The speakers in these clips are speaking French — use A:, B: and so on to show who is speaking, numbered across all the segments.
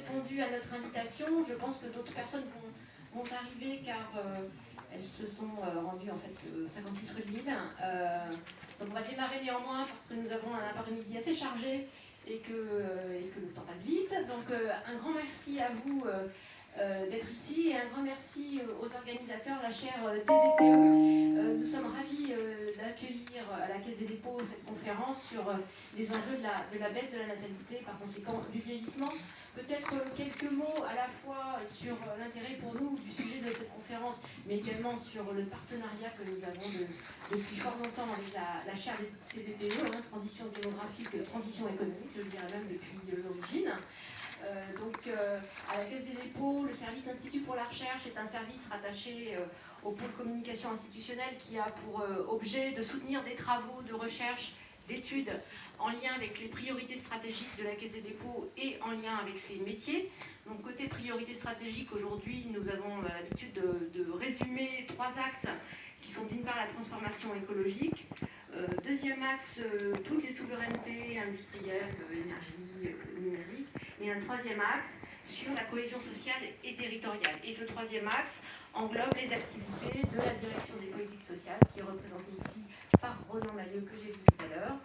A: répondu à notre invitation. Je pense que d'autres personnes vont arriver car elles se sont rendues en fait 56 rue de Lille. Donc on va démarrer néanmoins parce que nous avons un après-midi assez chargé et que le temps passe vite. Donc un grand merci à vous d'être ici et un grand merci aux organisateurs, la chaire TVTE. Nous sommes ravis d'accueillir à la Caisse des dépôts cette conférence sur les enjeux de la baisse de la natalité, par conséquent du vieillissement. Peut-être quelques mots à la fois sur l'intérêt pour nous du sujet de cette conférence, mais également sur le partenariat que nous avons depuis fort longtemps avec la chaire des TVTE, transition démographique, transition économique, je dirais même depuis l'origine. À la Caisse des dépôts, le service Institut pour la recherche est un service rattaché au pôle communication institutionnelle qui a pour objet de soutenir des travaux de recherche, d'études en lien avec les priorités stratégiques de la Caisse des dépôts et en lien avec ses métiers. Donc côté priorités stratégiques, aujourd'hui, nous avons l'habitude de résumer 3 axes qui sont d'une part la transformation écologique, deuxième axe, toutes les souverainetés industrielles, énergie, numérique, et un troisième axe sur la cohésion sociale et territoriale. Et ce troisième axe englobe les activités de la direction des politiques sociales, qui est représentée ici par Ronan Mailleux, que j'ai vu tout à l'heure,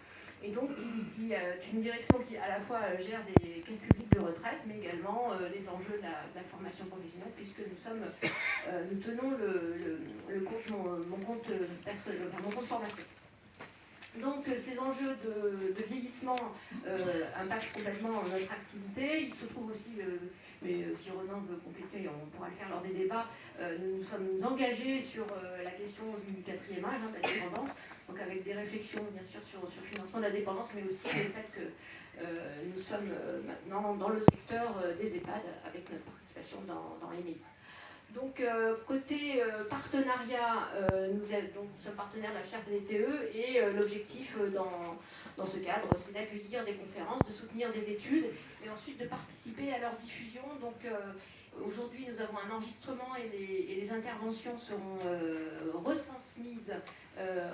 A: et donc qui est une direction qui à la fois gère des caisses publiques de retraite, mais également les enjeux de la formation professionnelle, puisque nous tenons le compte, mon compte formation. Donc ces enjeux de vieillissement impactent complètement notre activité. Il se trouve aussi, mais si Ronan veut compléter, on pourra le faire lors des débats, nous sommes engagés sur la question du 4e âge, de la dépendance, donc avec des réflexions bien sûr sur le financement de la dépendance, mais aussi le fait que nous sommes maintenant dans le secteur des EHPAD avec notre participation dans EMIS. Donc, côté partenariat, nous sommes partenaires de la chaire TVTE et l'objectif dans ce cadre, c'est d'accueillir des conférences, de soutenir des études et ensuite de participer à leur diffusion. Donc, aujourd'hui, nous avons un enregistrement et les interventions seront retransmises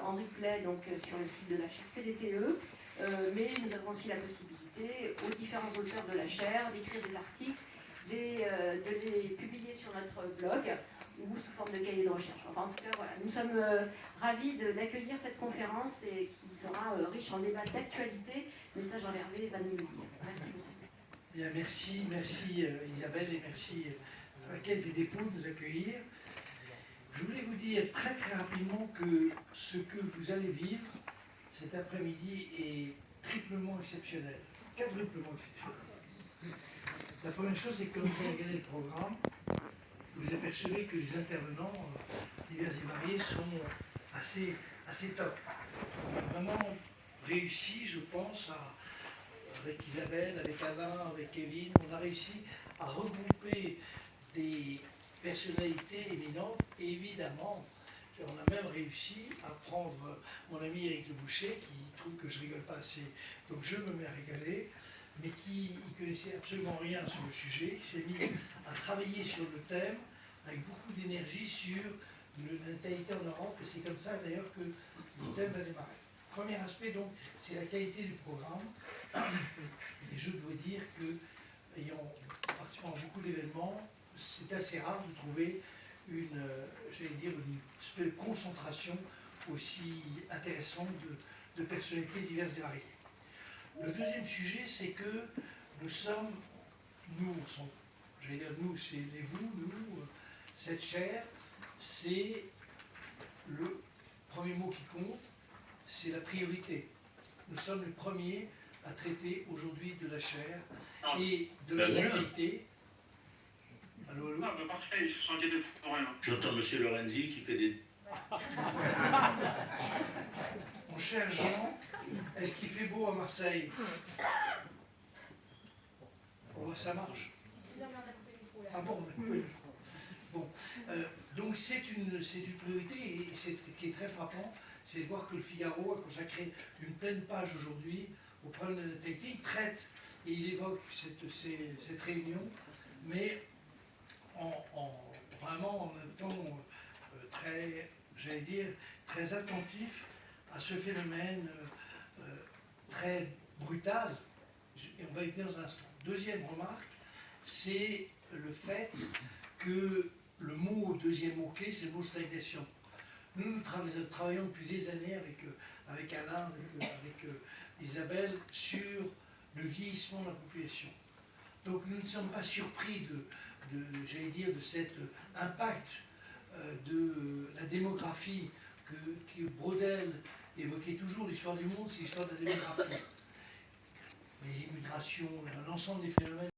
A: en replay donc, sur le site de la chaire TVTE. Mais nous avons aussi la possibilité aux différents auteurs de la chaire d'écrire des articles, de les publier sur notre blog ou sous forme de cahier de recherche. Enfin, en tout cas, voilà, nous sommes ravis d'accueillir cette conférence et qui sera riche en débats d'actualité. Mais ça, Jean-Hervé va nous le dire. Merci beaucoup.
B: Bien, merci Isabelle et merci à la Caisse des dépôts de nous accueillir. Je voulais vous dire très très rapidement que ce que vous allez vivre cet après-midi est triplement exceptionnel, quadruplement exceptionnel. La première chose, c'est que quand vous regardez le programme, vous apercevez que les intervenants divers et variés sont assez top. On a vraiment réussi, je pense, avec Isabelle, avec Alain, avec Kevin, on a réussi à regrouper des personnalités éminentes et évidemment, on a même réussi à prendre mon ami Éric Le Boucher qui trouve que je rigole pas assez, donc je me mets à rigoler, mais qui ne connaissait absolument rien sur le sujet, qui s'est mis à travailler sur le thème avec beaucoup d'énergie sur la natalité en Europe, et c'est comme ça d'ailleurs que le thème a démarré. Premier aspect, donc, c'est la qualité du programme. Et je dois dire que, ayant participé à beaucoup d'événements, c'est assez rare de trouver une espèce de concentration aussi intéressante de personnalités diverses et variées. Le deuxième sujet, c'est que nous sommes, c'est les vous, nous, cette chaire, c'est le premier mot qui compte, c'est la priorité. Nous sommes les premiers à traiter aujourd'hui de la chair et de la natalité. Allô, allô?
C: Ah, bah parfait, ils se sont inquiétés pour rien.
D: J'entends M. Lorenzi qui fait des...
B: Mon cher Jean, est-ce qu'il fait beau à Marseille? Oh, ça marche. Ah bon, oui. Bon, donc c'est une priorité et ce qui est très frappant, c'est de voir que le Figaro a consacré une pleine page aujourd'hui au problème de la natalité. Il traite et il évoque cette réunion, mais vraiment en même temps très, j'allais dire, très attentif à ce phénomène très brutal, et on va y venir dans un instant. Deuxième remarque, c'est le fait que le deuxième mot-clé, c'est le mot stagnation. Nous travaillons depuis des années avec Alain, avec Isabelle, sur le vieillissement de la population. Donc nous ne sommes pas surpris j'allais dire, de cet impact de la démographie que Braudel évoquait toujours. L'histoire du monde, c'est l'histoire de la démographie. Les immigrations, l'ensemble des phénomènes